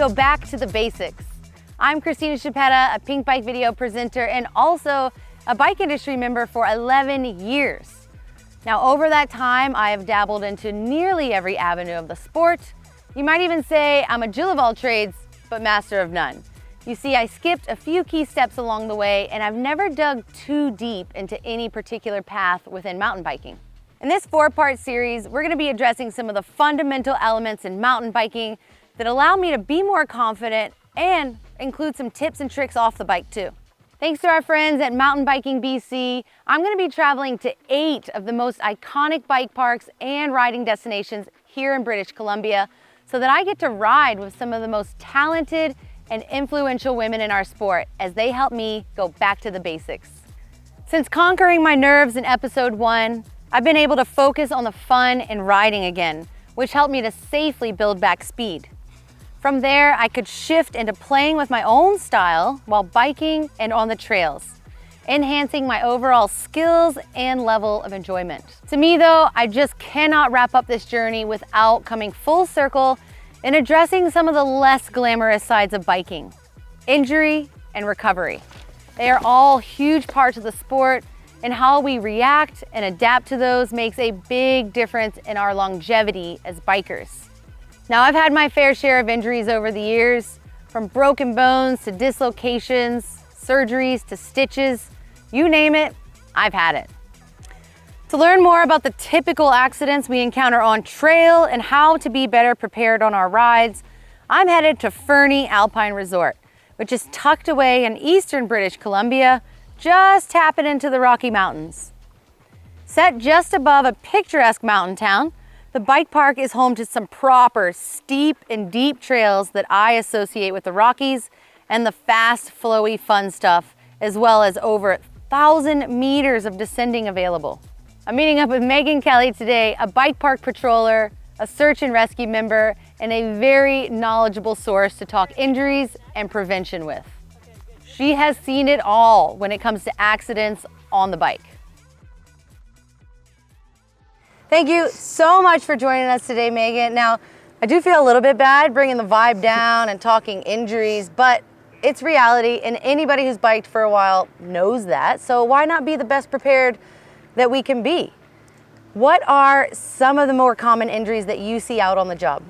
go back to the basics. I'm Christina Chappetta, a Pinkbike video presenter and also a bike industry member for 11 years. Now, over that time, I have dabbled into nearly every avenue of the sport. You might even say I'm a Jill of all trades, but master of none. You see, I skipped a few key steps along the way, and I've never dug too deep into any particular path within mountain biking. In this 4-part series, we're going to be addressing some of the fundamental elements in mountain biking that allow me to be more confident and include some tips and tricks off the bike too. Thanks to our friends at Mountain Biking BC, I'm going to be traveling to 8 of the most iconic bike parks and riding destinations here in British Columbia so that I get to ride with some of the most talented and influential women in our sport as they help me go back to the basics. Since conquering my nerves in episode 1, I've been able to focus on the fun and riding again, which helped me to safely build back speed. From there, I could shift into playing with my own style while biking and on the trails, enhancing my overall skills and level of enjoyment. To me though, I just cannot wrap up this journey without coming full circle and addressing some of the less glamorous sides of biking: injury and recovery. They are all huge parts of the sport, and how we react and adapt to those makes a big difference in our longevity as bikers. Now, I've had my fair share of injuries over the years, from broken bones to dislocations, surgeries to stitches, you name it, I've had it. To learn more about the typical accidents we encounter on trail and how to be better prepared on our rides, I'm headed to Fernie Alpine Resort, which is tucked away in eastern British Columbia, just tapping into the Rocky Mountains. Set just above a picturesque mountain town, the bike park is home to some proper steep and deep trails that I associate with the Rockies and the fast, flowy, fun stuff, as well as over 1,000 meters of descending available. I'm meeting up with Megan Kelly today, a bike park patroller, a search and rescue member, and a very knowledgeable source to talk injuries and prevention with. She has seen it all when it comes to accidents on the bike. Thank you so much for joining us today, Megan. Now, I do feel a little bit bad bringing the vibe down and talking injuries, but it's reality, and anybody who's biked for a while knows that, so why not be the best prepared that we can be? What are some of the more common injuries that you see out on the job?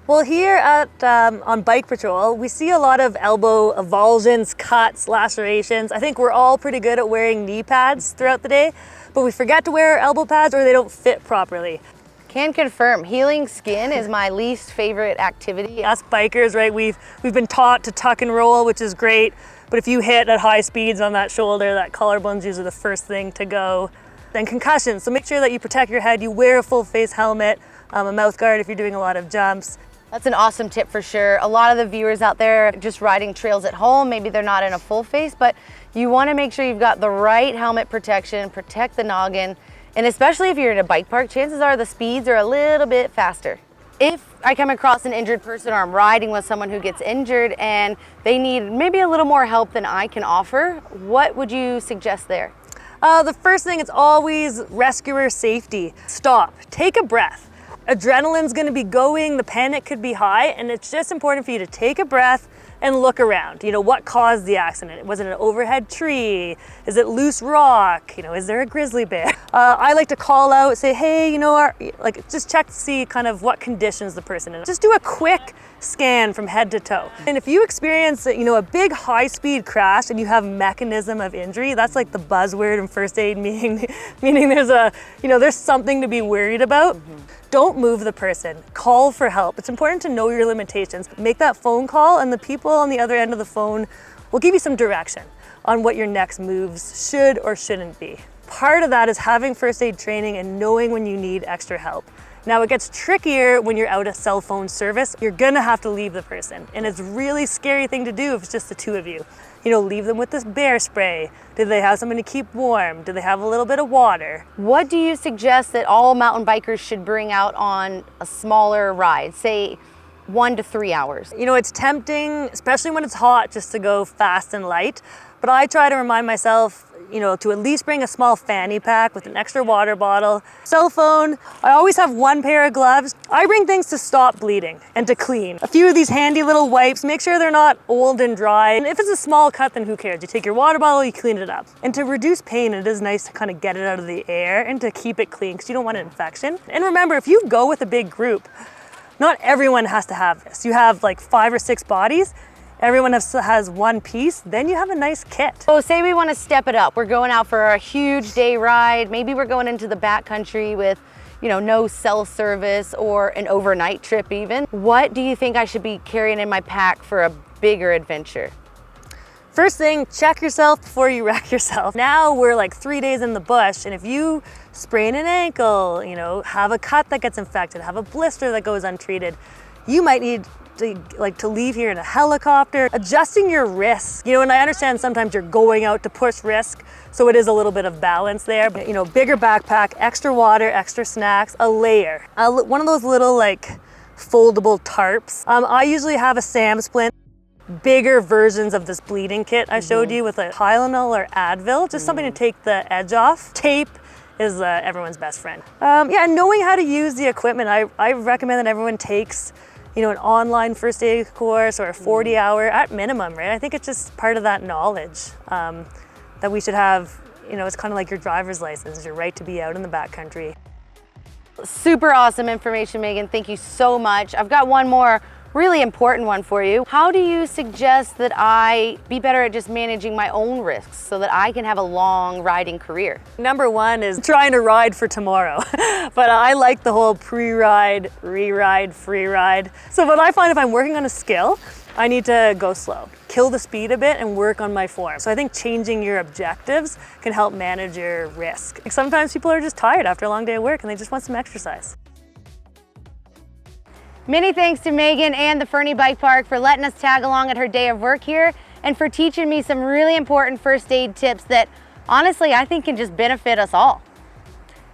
Well, here at on Bike Patrol, we see a lot of elbow avulsions, cuts, lacerations. I think we're all pretty good at wearing knee pads throughout the day, but we forget to wear elbow pads or they don't fit properly. Can confirm, healing skin is my least favorite activity. Us bikers, right, we've been taught to tuck and roll, which is great, but if you hit at high speeds on that shoulder, that collarbone's usually the first thing to go. Then concussions, so make sure that you protect your head, you wear a full face helmet, a mouth guard if you're doing a lot of jumps. That's an awesome tip for sure. A lot of the viewers out there just riding trails at home, maybe they're not in a full face, but you want to make sure you've got the right helmet protection, protect the noggin, and especially if you're in a bike park, chances are the speeds are a little bit faster. If I come across an injured person or I'm riding with someone who gets injured and they need maybe a little more help than I can offer, what would you suggest there? The first thing is always rescuer safety. Stop, take a breath. Adrenaline's gonna be going, the panic could be high, and it's just important for you to take a breath and look around. You know, what caused the accident? Was it an overhead tree? Is it loose rock? You know, is there a grizzly bear? I like to call out, say, hey, you know, just check to see kind of what conditions the person in. Just do a quick scan from head to toe. And if you experience, you know, a big high-speed crash and you have mechanism of injury, that's like the buzzword in first aid, meaning there's something to be worried about. Don't move the person, call for help. It's important to know your limitations. Make that phone call and the people on the other end of the phone will give you some direction on what your next moves should or shouldn't be. Part of that is having first aid training and knowing when you need extra help. Now it gets trickier when you're out of cell phone service. You're gonna have to leave the person, and it's a really scary thing to do if it's just the two of you. You know, leave them with this bear spray. Did they have something to keep warm? Do they have a little bit of water? What do you suggest that all mountain bikers should bring out on a smaller ride, say 1 to 3 hours? You know, it's tempting, especially when it's hot, just to go fast and light. But I try to remind myself, to at least bring a small fanny pack with an extra water bottle, cell phone. I always have one pair of gloves. I bring things to stop bleeding and to clean. A few of these handy little wipes, make sure they're not old and dry. And if it's a small cut, then who cares? You take your water bottle, you clean it up. And to reduce pain, it is nice to kind of get it out of the air and to keep it clean because you don't want an infection. And remember, if you go with a big group, not everyone has to have this. You have like 5 or 6 bodies. Everyone has one piece, then you have a nice kit. So say we want to step it up. We're going out for a huge day ride. Maybe we're going into the backcountry with, no cell service or an overnight trip even. What do you think I should be carrying in my pack for a bigger adventure? First thing, check yourself before you wreck yourself. Now we're like 3 days in the bush, and if you sprain an ankle, have a cut that gets infected, have a blister that goes untreated, you might need to leave here in a helicopter. Adjusting your risk, and I understand sometimes you're going out to push risk, so it is a little bit of balance there, but bigger backpack, extra water, extra snacks, a layer, one of those little foldable tarps. I usually have a SAM splint, bigger versions of this bleeding kit I showed you with a Tylenol or Advil, just something to take the edge off. Tape is everyone's best friend. Yeah, knowing how to use the equipment, I recommend that everyone takes an online first aid course or a 40-hour at minimum, right? I think it's just part of that knowledge that we should have. It's kind of like your driver's license, your right to be out in the backcountry. Super awesome information, Megan. Thank you so much. I've got one more really important one for you. How do you suggest that I be better at just managing my own risks so that I can have a long riding career? Number one is trying to ride for tomorrow. But I like the whole pre-ride, re-ride, free ride. So what I find if I'm working on a skill, I need to go slow, kill the speed a bit and work on my form. So I think changing your objectives can help manage your risk. Sometimes people are just tired after a long day of work and they just want some exercise. Many thanks to Megan and the Fernie Bike Park for letting us tag along at her day of work here and for teaching me some really important first aid tips that honestly I think can just benefit us all.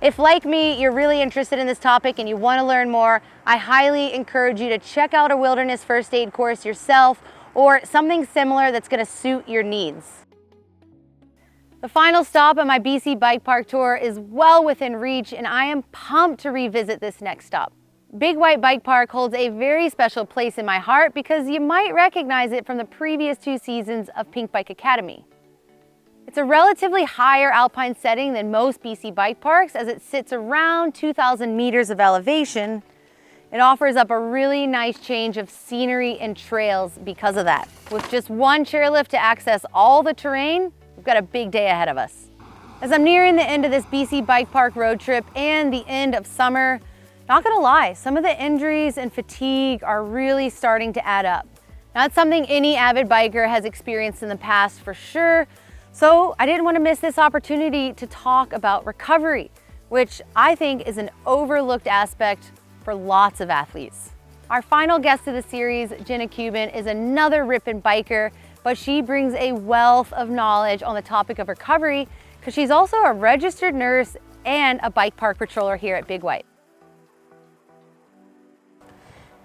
If like me, you're really interested in this topic and you want to learn more, I highly encourage you to check out a wilderness first aid course yourself or something similar that's going to suit your needs. The final stop on my BC Bike Park tour is well within reach and I am pumped to revisit this next stop. Big White Bike Park holds a very special place in my heart because you might recognize it from the previous 2 seasons of Pinkbike Academy. It's a relatively higher alpine setting than most BC bike parks as it sits around 2,000 meters of elevation. It offers up a really nice change of scenery and trails because of that. With just one chairlift to access all the terrain, we've got a big day ahead of us. As I'm nearing the end of this BC Bike Park road trip and the end of summer, not gonna lie, some of the injuries and fatigue are really starting to add up. Now, that's something any avid biker has experienced in the past for sure, so I didn't want to miss this opportunity to talk about recovery, which I think is an overlooked aspect for lots of athletes. Our final guest of the series, Jenna Cuban, is another ripping biker, but she brings a wealth of knowledge on the topic of recovery because she's also a registered nurse and a bike park patroller here at Big White.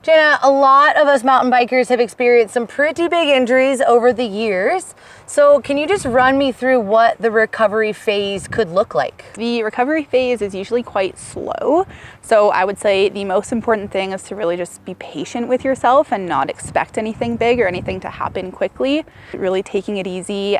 Jenna, a lot of us mountain bikers have experienced some pretty big injuries over the years. So can you just run me through what the recovery phase could look like? The recovery phase is usually quite slow. So I would say the most important thing is to really just be patient with yourself and not expect anything big or anything to happen quickly. Really taking it easy,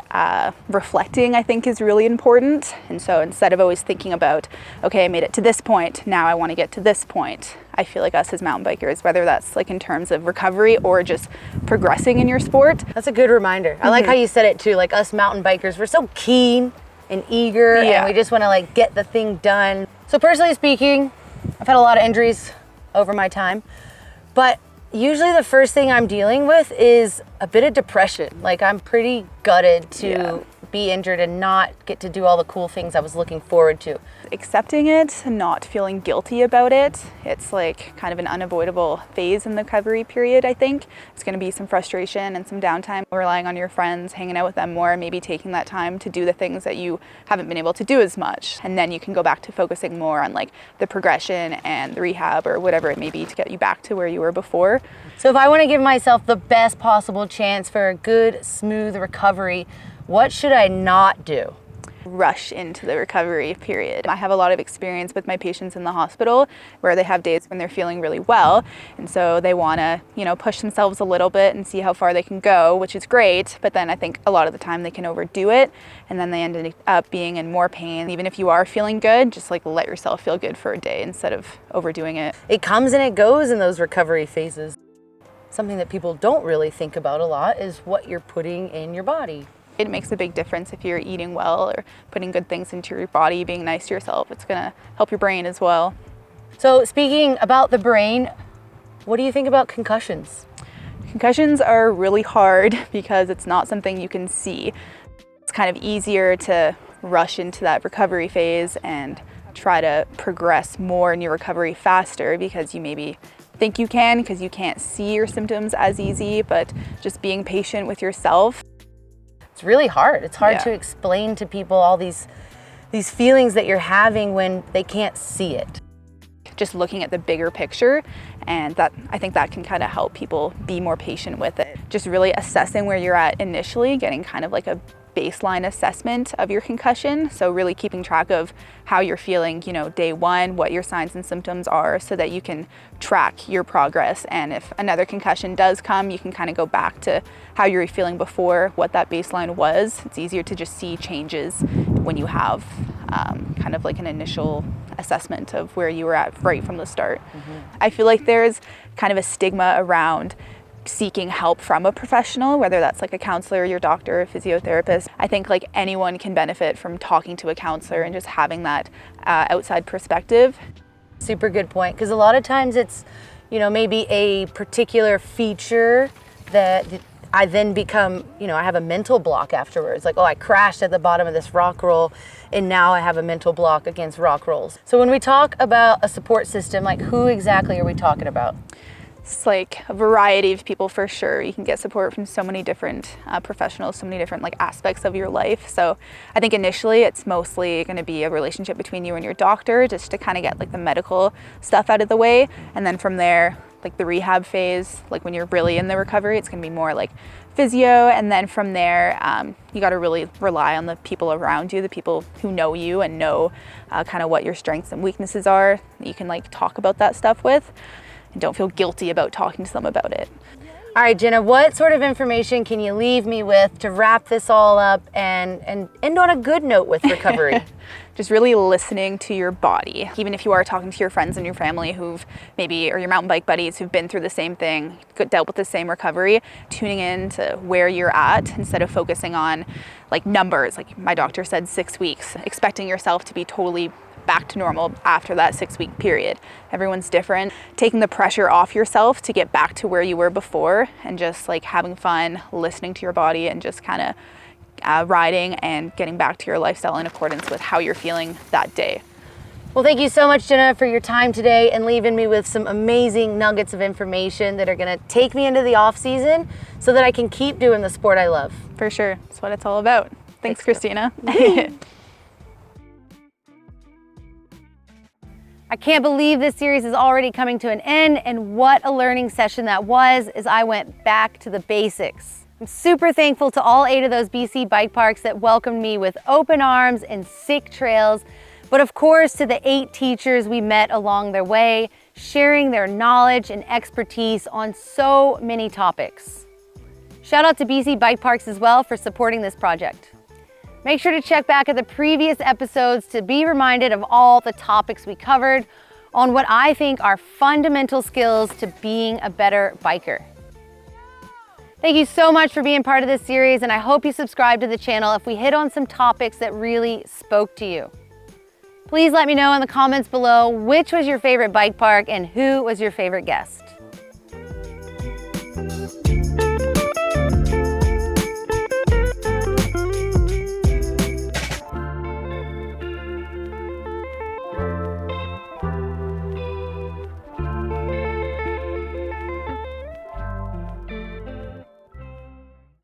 reflecting I think is really important. And so instead of always thinking about, okay, I made it to this point, now I want to get to this point. I feel like us as mountain bikers, whether that's like in terms of recovery or just progressing in your sport. That's a good reminder. I like how you said it too, like us mountain bikers, we're so keen and eager and we just want to like get the thing done. So personally speaking, I've had a lot of injuries over my time, but usually the first thing I'm dealing with is a bit of depression. Like I'm pretty gutted to be injured and not get to do all the cool things I was looking forward to. Accepting it, not feeling guilty about it. It's like kind of an unavoidable phase in the recovery period, I think. It's going to be some frustration and some downtime, relying on your friends, hanging out with them more, maybe taking that time to do the things that you haven't been able to do as much. And then you can go back to focusing more on like the progression and the rehab or whatever it may be to get you back to where you were before. So if I want to give myself the best possible chance for a good, smooth recovery, what should I not do? rush into the recovery period. I have a lot of experience with my patients in the hospital where they have days when they're feeling really well, and so they want to, push themselves a little bit and see how far they can go, which is great, but then I think a lot of the time they can overdo it, and then they end up being in more pain. Even if you are feeling good, just like let yourself feel good for a day instead of overdoing it. It comes and it goes in those recovery phases. Something that people don't really think about a lot is what you're putting in your body. It makes a big difference if you're eating well or putting good things into your body, being nice to yourself. It's gonna help your brain as well. So speaking about the brain, what do you think about concussions? Concussions are really hard because it's not something you can see. It's kind of easier to rush into that recovery phase and try to progress more in your recovery faster because you maybe think you can because you can't see your symptoms as easy, but just being patient with yourself. It's really hard. It's hard to explain to people all these feelings that you're having when they can't see it. Just looking at the bigger picture, and I think that can kind of help people be more patient with it. Just really assessing where you're at initially, getting kind of like a baseline assessment of your concussion. So really keeping track of how you're feeling, day one, what your signs and symptoms are so that you can track your progress. And if another concussion does come, you can kind of go back to how you were feeling before, what that baseline was. It's easier to just see changes when you have kind of like an initial assessment of where you were at right from the start. I feel like there's kind of a stigma around seeking help from a professional, whether that's like a counselor, your doctor, a physiotherapist. I think like anyone can benefit from talking to a counselor and just having that outside perspective. Super good point, because a lot of times it's, maybe a particular feature that I then become, I have a mental block afterwards. Like, oh, I crashed at the bottom of this rock roll and now I have a mental block against rock rolls. So when we talk about a support system, like who exactly are we talking about? It's like a variety of people for sure. You can get support from so many different professionals, so many different like aspects of your life. So I think initially it's mostly going to be a relationship between you and your doctor just to kind of get like the medical stuff out of the way. And then from there, like the rehab phase, like when you're really in the recovery, it's going to be more like physio. And then from there, you got to really rely on the people around you, the people who know you and know kind of what your strengths and weaknesses are that you can like talk about that stuff with. And don't feel guilty about talking to them about it. All right, Jenna, what sort of information can you leave me with to wrap this all up and end on a good note with recovery? Just really listening to your body. Even if you are talking to your friends and your family who've maybe, or your mountain bike buddies who've been through the same thing, dealt with the same recovery, tuning in to where you're at instead of focusing on like numbers. Like my doctor said 6 weeks, expecting yourself to be totally back to normal after that 6-week period. Everyone's different. Taking the pressure off yourself to get back to where you were before and just like having fun, listening to your body and just kind of riding and getting back to your lifestyle in accordance with how you're feeling that day. Well, thank you so much, Jenna, for your time today and leaving me with some amazing nuggets of information that are gonna take me into the off season so that I can keep doing the sport I love. For sure, that's what it's all about. Thanks, Christina. I can't believe this series is already coming to an end, and what a learning session that was as I went back to the basics. I'm super thankful to all 8 of those BC bike parks that welcomed me with open arms and sick trails, but of course to the 8 teachers we met along their way, sharing their knowledge and expertise on so many topics. Shout out to BC Bike Parks as well for supporting this project. Make sure to check back at the previous episodes to be reminded of all the topics we covered on what I think are fundamental skills to being a better biker. Thank you so much for being part of this series, and I hope you subscribe to the channel if we hit on some topics that really spoke to you. Please let me know in the comments below which was your favorite bike park and who was your favorite guest.